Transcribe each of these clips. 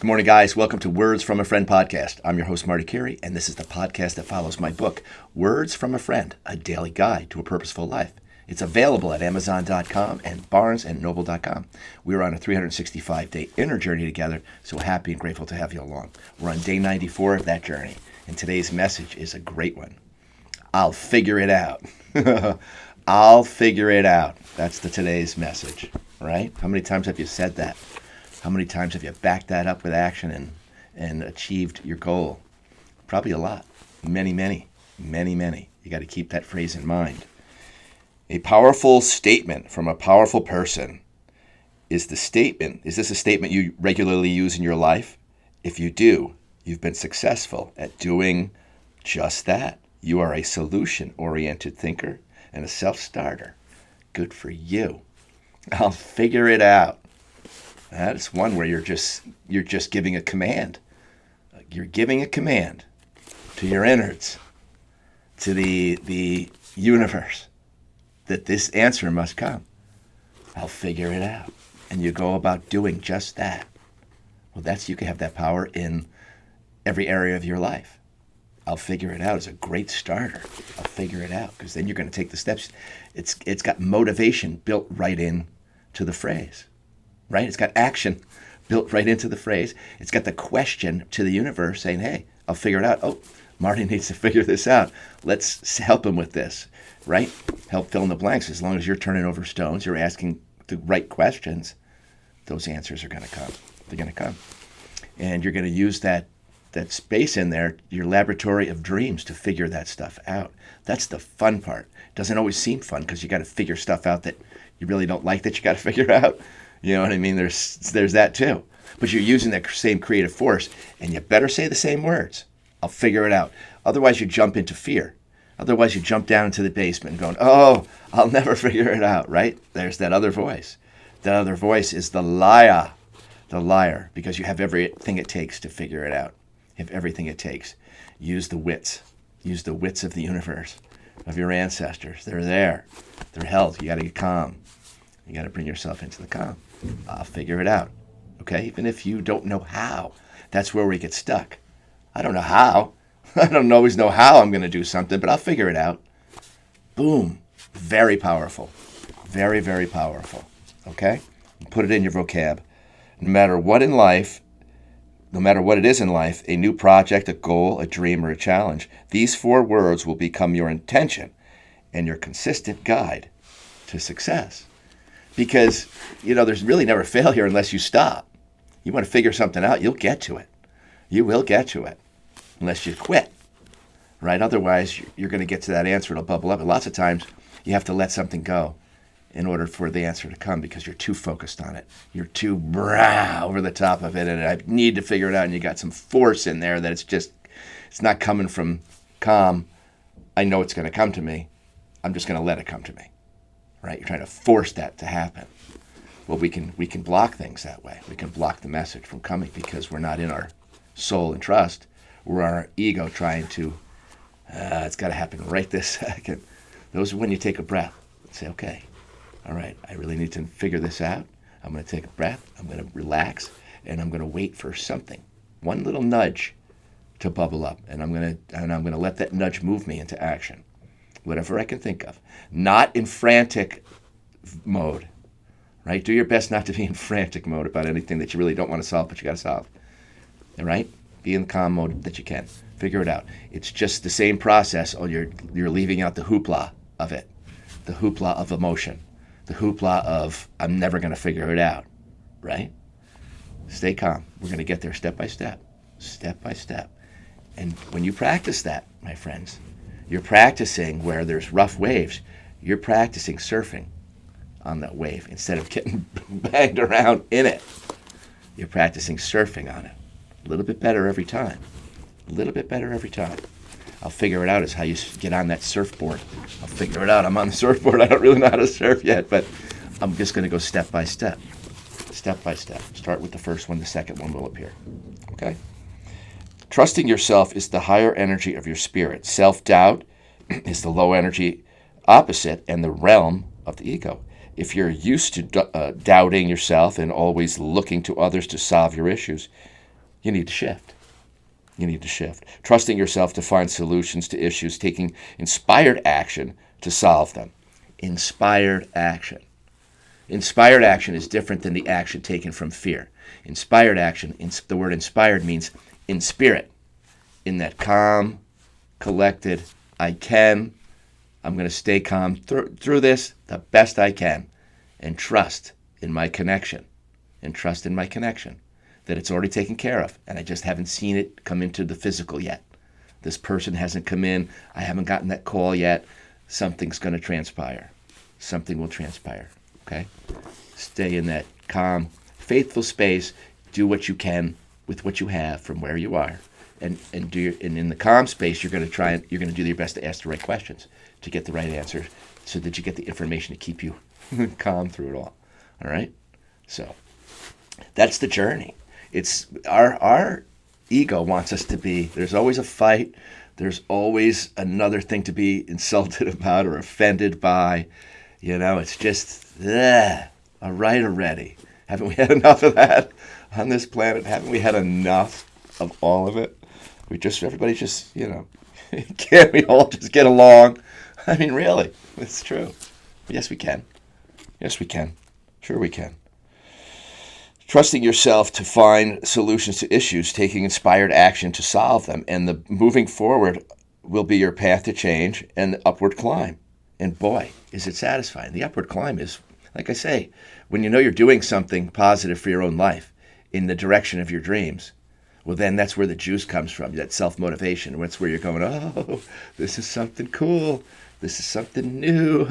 Good morning, guys. Welcome to Words from a Friend podcast. I'm your host, Marty Carey, and this is the podcast that follows my book, Words from a Friend, a daily guide to a purposeful life. It's available at Amazon.com and BarnesandNoble.com. We're on a 365-day inner journey together, so happy and grateful to have you along. We're on day 94 of that journey, and today's message is a great one. I'll figure it out. I'll figure it out. That's today's message, right? How many times have you said that? How many times have you backed that up with action and achieved your goal? Probably a lot. Many. You got to keep that phrase in mind. A powerful statement from a powerful person is the statement. Is this a statement you regularly use in your life? If you do, you've been successful at doing just that. You are a solution-oriented thinker and a self-starter. Good for you. I'll figure it out. That's one where you're just giving a command. You're giving a command to your innards, to the universe, that this answer must come. I'll figure it out. And you go about doing just that. Well, you can have that power in every area of your life. I'll figure it out is a great starter. I'll figure it out, because then you're going to take the steps. It's got motivation built right in to the phrase. Right? It's got action built right into the phrase. It's got the question to the universe saying, hey, I'll figure it out. Oh, Marty needs to figure this out. Let's help him with this, right? Help fill in the blanks. As long as you're turning over stones, you're asking the right questions, those answers are going to come. They're going to come. And you're going to use that space in there, your laboratory of dreams, to figure that stuff out. That's the fun part. It doesn't always seem fun because you got to figure stuff out that you really don't like that you got to figure out. You know what I mean? There's that too. But you're using that same creative force, and you better say the same words. I'll figure it out. Otherwise, you jump into fear. Otherwise, you jump down into the basement going, oh, I'll never figure it out, right? There's that other voice. That other voice is the liar, because you have everything it takes to figure it out. You have everything it takes. Use the wits. Use the wits of the universe, of your ancestors. They're there. They're held. You got to get calm. You got to bring yourself into the calm. I'll figure it out. Okay? Even if you don't know how. That's where we get stuck. I don't know how. I don't always know how I'm going to do something, but I'll figure it out. Boom. Very powerful. Very, very powerful. Okay? Put it in your vocab. No matter what it is in life, a new project, a goal, a dream, or a challenge, these 4 words will become your intention and your consistent guide to success. Because, there's really never failure unless you stop. You want to figure something out, you'll get to it. You will get to it. Unless you quit. Right? Otherwise, you're going to get to that answer. It'll bubble up. And lots of times, you have to let something go in order for the answer to come, because you're too focused on it. You're too over the top of it. And I need to figure it out. And you got some force in there that it's not coming from calm. I know it's going to come to me. I'm just going to let it come to me. Right? You're trying to force that to happen. Well, we can block things that way. We can block the message from coming because we're not in our soul and trust. We're on our ego trying to, it's got to happen right this second. Those are when you take a breath and say, okay, all right, I really need to figure this out. I'm going to take a breath. I'm going to relax, and I'm going to wait for something, one little nudge to bubble up, and I'm going to let that nudge move me into action. Whatever I can think of. Not in frantic mode, right? Do your best not to be in frantic mode about anything that you really don't want to solve, but you got to solve. All right? Be in the calm mode that you can. Figure it out. It's just the same process, or you're leaving out the hoopla of it. The hoopla of emotion. The hoopla of, I'm never going to figure it out, right? Stay calm. We're going to get there step by step. Step by step. And when you practice that, my friends, you're practicing where there's rough waves. You're practicing surfing on that wave instead of getting banged around in it. You're practicing surfing on it. A little bit better every time. A little bit better every time. I'll figure it out is how you get on that surfboard. I'll figure it out. I'm on the surfboard. I don't really know how to surf yet, but I'm just going to go step by step. Step by step. Start with the first one. The second one will appear. Okay? Trusting yourself is the higher energy of your spirit. Self-doubt is the low energy opposite and the realm of the ego. If you're used to doubting yourself and always looking to others to solve your issues, You need to shift. You need to shift. Trusting yourself to find solutions to issues, taking inspired action to solve them. Inspired action. Inspired action is different than the action taken from fear. Inspired action, the word inspired means in spirit, in that calm, collected, I'm going to stay calm through this the best I can, and trust in my connection, that it's already taken care of, and I just haven't seen it come into the physical yet. This person hasn't come in. I haven't gotten that call yet. Something's going to transpire. Something will transpire, okay? Stay in that calm, faithful space. Do what you can with what you have from where you are. And in the calm space, you're going to do your best to ask the right questions, to get the right answer, so that you get the information to keep you calm through it all. All right? So that's the journey. It's our ego wants us to be, there's always a fight. There's always another thing to be insulted about or offended by. It's just, all right already. Haven't we had enough of that on this planet? Haven't we had enough of all of it? Everybody just, can't we all just get along? I mean, really, it's true. Yes, we can. Yes, we can. Sure we can. Trusting yourself to find solutions to issues, taking inspired action to solve them, and the moving forward will be your path to change and the upward climb. And boy, is it satisfying. The upward climb is, like I say, when you know you're doing something positive for your own life in the direction of your dreams, well, then that's where the juice comes from, that self-motivation. That's where you're going, oh, this is something cool. This is something new.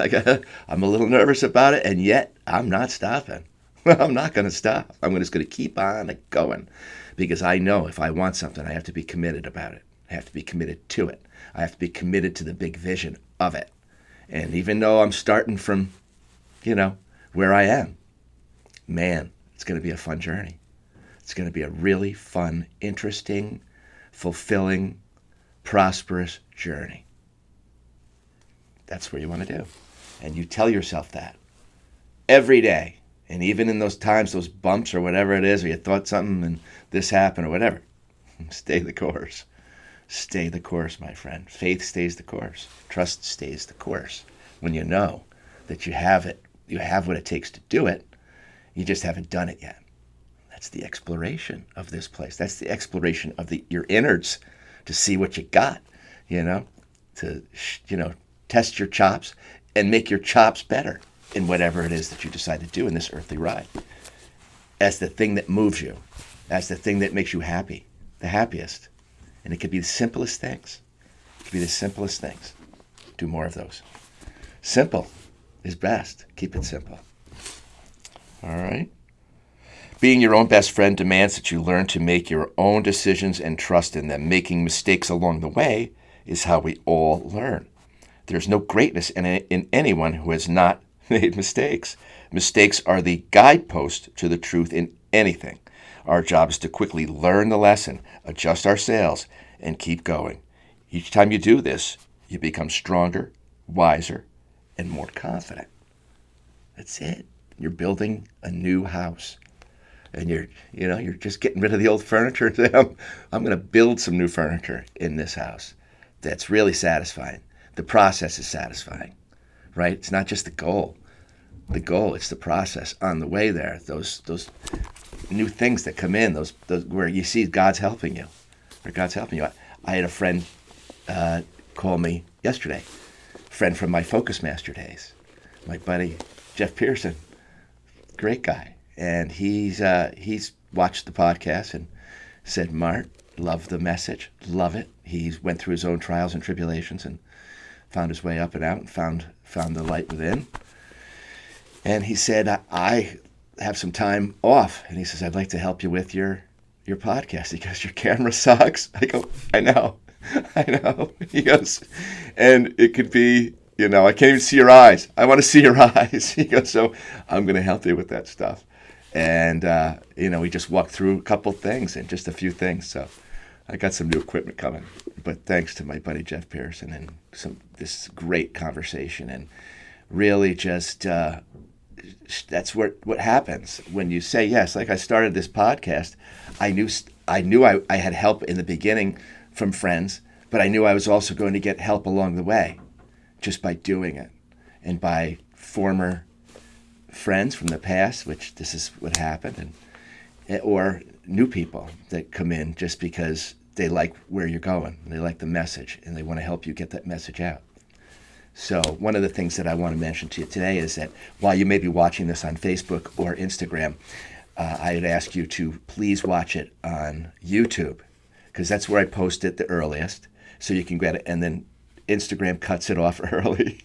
I'm a little nervous about it, and yet I'm not stopping. I'm not going to stop. I'm just going to keep on going, because I know if I want something, I have to be committed about it. I have to be committed to it. I have to be committed to the big vision of it. And even though I'm starting from, where I am, man, it's going to be a fun journey. It's going to be a really fun, interesting, fulfilling, prosperous journey. That's what you want to do. And you tell yourself that every day. And even in those times, those bumps or whatever it is, or you thought something and this happened or whatever, stay the course. Stay the course, my friend. Faith stays the course. Trust stays the course. When you know that you have it, you have what it takes to do it, you just haven't done it yet. That's the exploration of this place. That's the exploration of your innards, to see what you got, to test your chops and make your chops better in whatever it is that you decide to do in this earthly ride. As the thing that moves you, as the thing that makes you happy, the happiest. And it could be the simplest things. It could be the simplest things. Do more of those. Simple is best. Keep it simple. All right? Being your own best friend demands that you learn to make your own decisions and trust in them. Making mistakes along the way is how we all learn. There's no greatness in anyone who has not made mistakes. Mistakes are the guidepost to the truth in anything. Our job is to quickly learn the lesson, adjust our sails, and keep going. Each time you do this, you become stronger, wiser, and more confident. That's it. You're building a new house. And you're just getting rid of the old furniture and saying, I'm going to build some new furniture in this house. That's really satisfying. The process is satisfying, right? It's not just the goal. The goal, it's the process on the way there. Those new things that come in, those where you see God's helping you. Where God's helping you. I had a friend call me yesterday. A friend from my Focus Master days. My buddy, Jeff Pearson. Great guy. And he's watched the podcast and said, Mart, love the message, love it. He went through his own trials and tribulations and found his way up and out and found the light within. And he said, I have some time off. And he says, I'd like to help you with your podcast. He goes, your camera sucks. I go, I know. He goes, and it could be, I can't even see your eyes. I want to see your eyes. He goes, so I'm going to help you with that stuff. And, we just walked through a couple things and just a few things. So I got some new equipment coming. But thanks to my buddy Jeff Pearson and this great conversation and really just that's what happens when you say yes. Like I started this podcast, I knew I had help in the beginning from friends, but I knew I was also going to get help along the way just by doing it, and by former friends from the past, which this is what happened, and or new people that come in just because they like where you're going, they like the message, and they want to help you get that message out. So one of the things that I want to mention to you today is that while you may be watching this on Facebook or Instagram, I'd ask you to please watch it on YouTube, because that's where I post it the earliest, so you can get it, and then Instagram cuts it off early.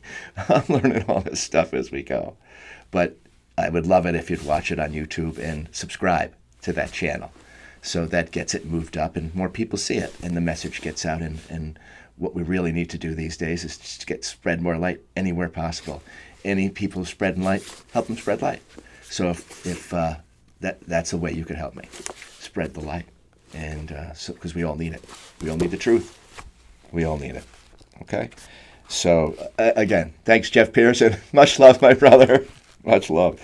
I'm learning all this stuff as we go. But I would love it if you'd watch it on YouTube and subscribe to that channel. So that gets it moved up and more people see it and the message gets out. And what we really need to do these days is just spread more light anywhere possible. Any people spreading light, help them spread light. So if that's a way you could help me, spread the light. And so because we all need it. We all need the truth. We all need it. Okay? So, again, thanks, Jeff Pearson. Much love, my brother. Much love.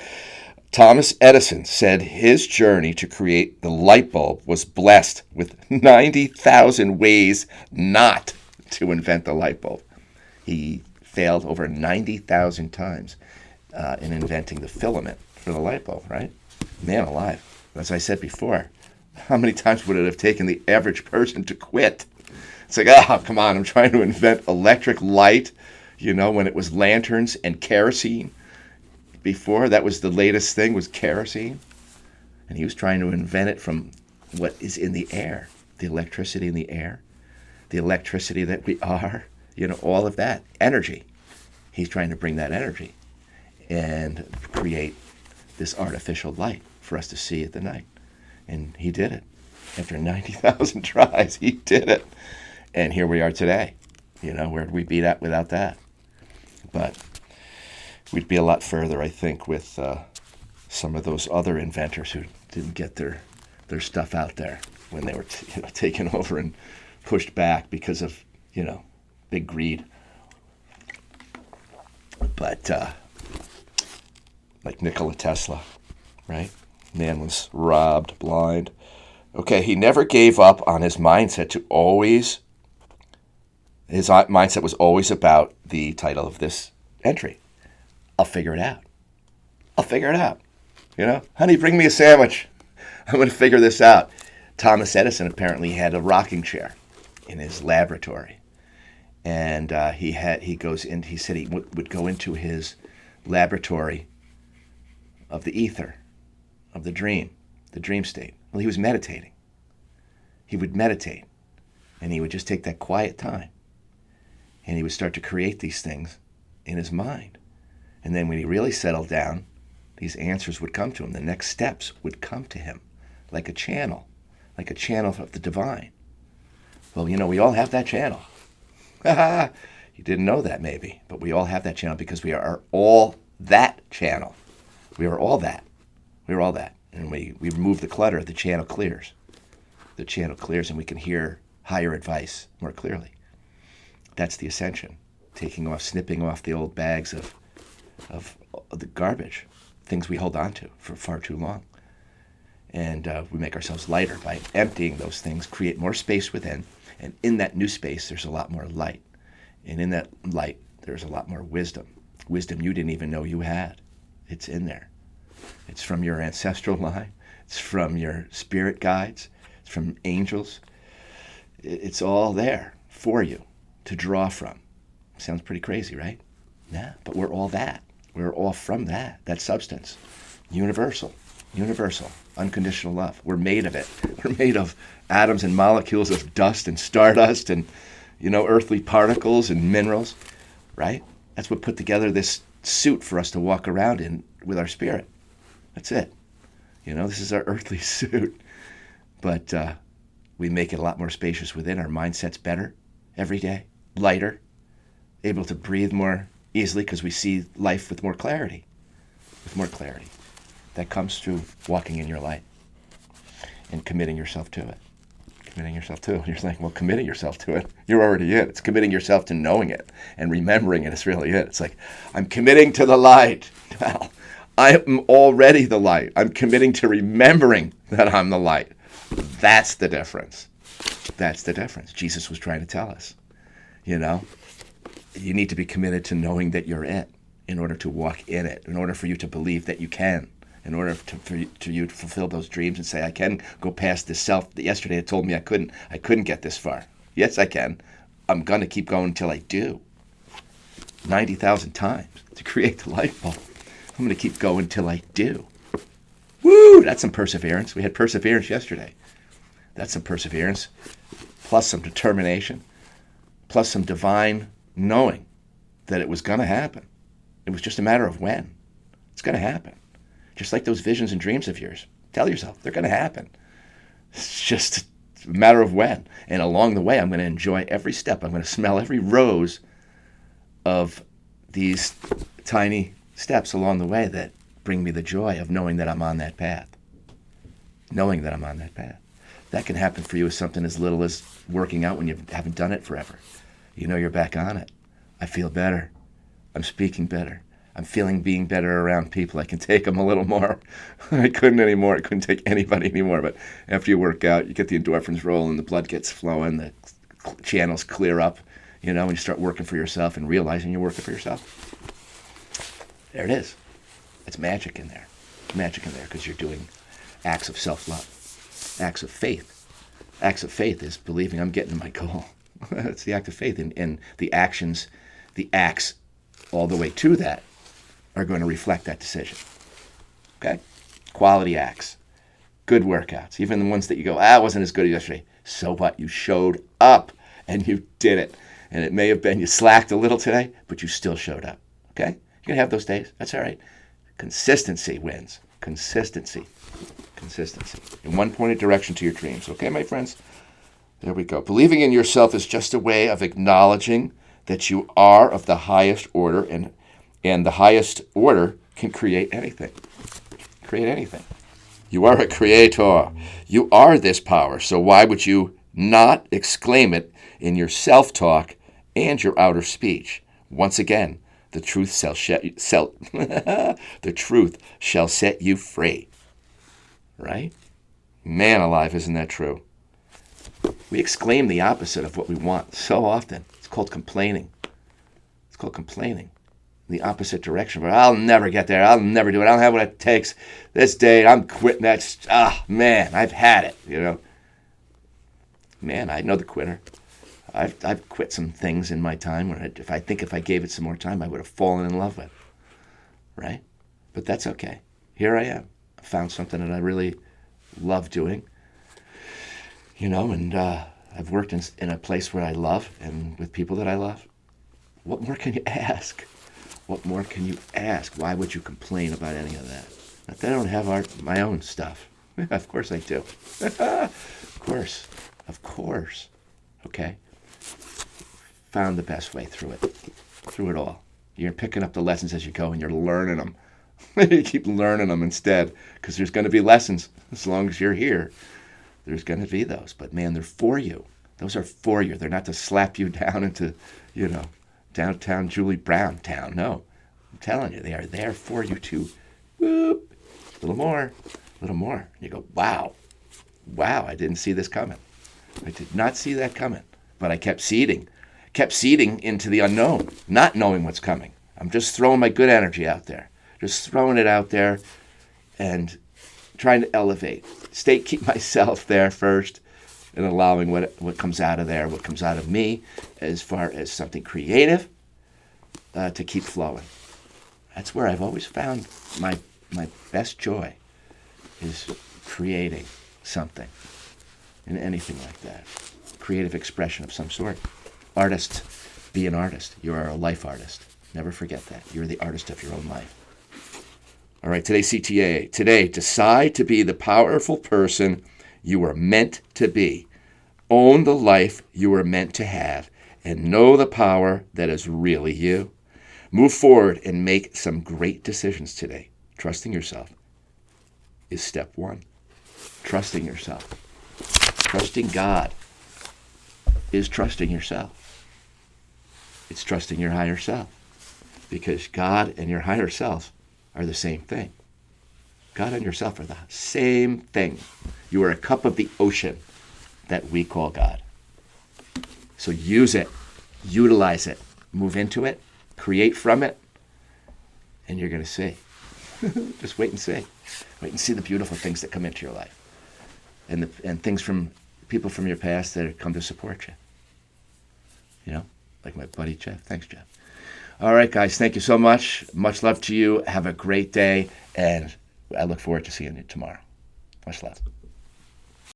Thomas Edison said his journey to create the light bulb was blessed with 90,000 ways not to invent the light bulb. He failed over 90,000 times in inventing the filament for the light bulb, right? Man alive. As I said before, how many times would it have taken the average person to quit? It's like, oh, come on, I'm trying to invent electric light, when it was lanterns and kerosene. Before, that was the latest thing, was kerosene. And he was trying to invent it from what is in the air, the electricity in the air, the electricity that we are, all of that, energy. He's trying to bring that energy and create this artificial light for us to see at the night. And he did it. After 90,000 tries, he did it. And here we are today. Where'd we be at without that? But we'd be a lot further, I think, with some of those other inventors who didn't get their stuff out there when they were taken over and pushed back because of, big greed. But like Nikola Tesla, right? Man was robbed, blind. Okay, he never gave up on his mindset his mindset was always about the title of this entry. I'll figure it out. I'll figure it out. Honey, bring me a sandwich. I'm going to figure this out. Thomas Edison apparently had a rocking chair in his laboratory. And he said he would go into his laboratory of the ether, of the dream state. Well, he was meditating. He would meditate, and he would just take that quiet time. And he would start to create these things in his mind. And then when he really settled down, these answers would come to him. The next steps would come to him like a channel of the divine. Well, we all have that channel. You didn't know that maybe, but we all have that channel because we are all that channel. We are all that. We are all that. And we remove the clutter, the channel clears. The channel clears and we can hear higher advice more clearly. That's the ascension. Snipping off the old bags of the garbage, things we hold on to for far too long. And we make ourselves lighter by emptying those things, create more space within, and in that new space, there's a lot more light. And in that light, there's a lot more wisdom. Wisdom you didn't even know you had. It's in there. It's from your ancestral line. It's from your spirit guides. It's from angels. It's all there for you to draw from. Sounds pretty crazy, right? Yeah, but we're all that. We're all from that substance. Universal, unconditional love. We're made of it. We're made of atoms and molecules of dust and stardust and, earthly particles and minerals, right? That's what put together this suit for us to walk around in with our spirit. That's it. This is our earthly suit. But we make it a lot more spacious within. Our mindset's better every day, lighter, able to breathe more easily because we see life with more clarity. That comes through walking in your light and committing yourself to it. And you're like, well, committing yourself to it, you're already it. It's committing yourself to knowing it and remembering it is really it. It's like, I'm committing to the light. Well, I am already the light. I'm committing to remembering that I'm the light. That's the difference. That's the difference. Jesus was trying to tell us, you know, you need to be committed to knowing that you're it in order to walk in it, in order for you to believe that you can, in order for you to fulfill those dreams and say, I can go past this self that yesterday had told me I couldn't get this far. Yes, I can. I'm going to keep going until I do. 90,000 times to create the light bulb. I'm going to keep going until I do. Woo! That's some perseverance. We had perseverance yesterday. That's some perseverance, plus some determination, plus some divine knowing that it was going to happen. It was just a matter of when. It's going to happen. Just like those visions and dreams of yours. Tell yourself, they're going to happen. It's just a matter of when. And along the way, I'm going to enjoy every step. I'm going to smell every rose of these tiny steps along the way that bring me the joy of knowing that I'm on that path. Knowing that I'm on that path. That can happen for you with something as little as working out when you haven't done it forever. You know you're back on it. I feel better. I'm speaking better. I'm feeling being better around people. I can take them a little more. I couldn't anymore. I couldn't take anybody anymore. But after you work out, you get the endorphins rolling, the blood gets flowing, the channels clear up, you know, when you start working for yourself and realizing you're working for yourself. There it is. It's magic in there. Magic in there because you're doing acts of self-love, acts of faith. Acts of faith is believing I'm getting to my goal. It's the act of faith. And the actions, the acts all the way to that are going to reflect that decision. Okay? Quality acts. Good workouts. Even the ones that you go, it wasn't as good as yesterday. So what? You showed up and you did it. And it may have been you slacked a little today, but you still showed up. Okay? You can have those days. That's all right. Consistency wins. Consistency. In one pointed direction to your dreams. Okay, my friends? There we go. Believing in yourself is just a way of acknowledging that you are of the highest order, and the highest order can create anything. Create anything. You are a creator. You are this power. So why would you not exclaim it in your self-talk and your outer speech? Once again, the truth the truth shall set you free. Right? Man alive, isn't that true? We exclaim the opposite of what we want so often. It's called complaining. It's called complaining. The opposite direction. But I'll never get there. I'll never do it. I don't have what it takes. This day, I'm quitting that. Man, I've had it, you know. Man, I know the quitter. I've quit some things in my time where if I gave it some more time, I would have fallen in love with. Right? But that's okay. Here I am. I found something that I really love doing. You know, and I've worked in a place where I love and with people that I love. What more can you ask? What more can you ask? Why would you complain about any of that? Not that I don't have my own stuff. Of course I do. Of course. Okay? Found the best way through it all. You're picking up the lessons as you go and you're learning them. You keep learning them instead because there's going to be lessons as long as you're here. There's going to be those. But man, they're for you. Those are for you. They're not to slap you down into, you know, downtown Julie Brown town. No. I'm telling you, they are there for you to, whoop, a little more. You go, wow, I didn't see this coming. I did not see that coming. But I kept seeding into the unknown, not knowing what's coming. I'm just throwing my good energy out there. Just throwing it out there and trying to elevate. Keep myself there first and allowing what comes out of there, what comes out of me as far as something creative to keep flowing. That's where I've always found my best joy is creating something in anything like that. Creative expression of some sort. Artist, be an artist. You are a life artist. Never forget that. You're the artist of your own life. All right, today's CTA. Today, decide to be the powerful person you were meant to be. Own the life you were meant to have and know the power that is really you. Move forward and make some great decisions today. Trusting yourself is step one. Trusting yourself. Trusting God is trusting yourself. It's trusting your higher self. Because God and your higher self are the same thing. God and yourself are the same thing. You are a cup of the ocean that we call God. So use it, utilize it, move into it, create from it, and you're going to see. Just wait and see. Wait and see the beautiful things that come into your life, and things from people from your past that have come to support you. You know, like my buddy Jeff. Thanks, Jeff. All right, guys, thank you so much. Much love to you. Have a great day, and I look forward to seeing you tomorrow. Much love.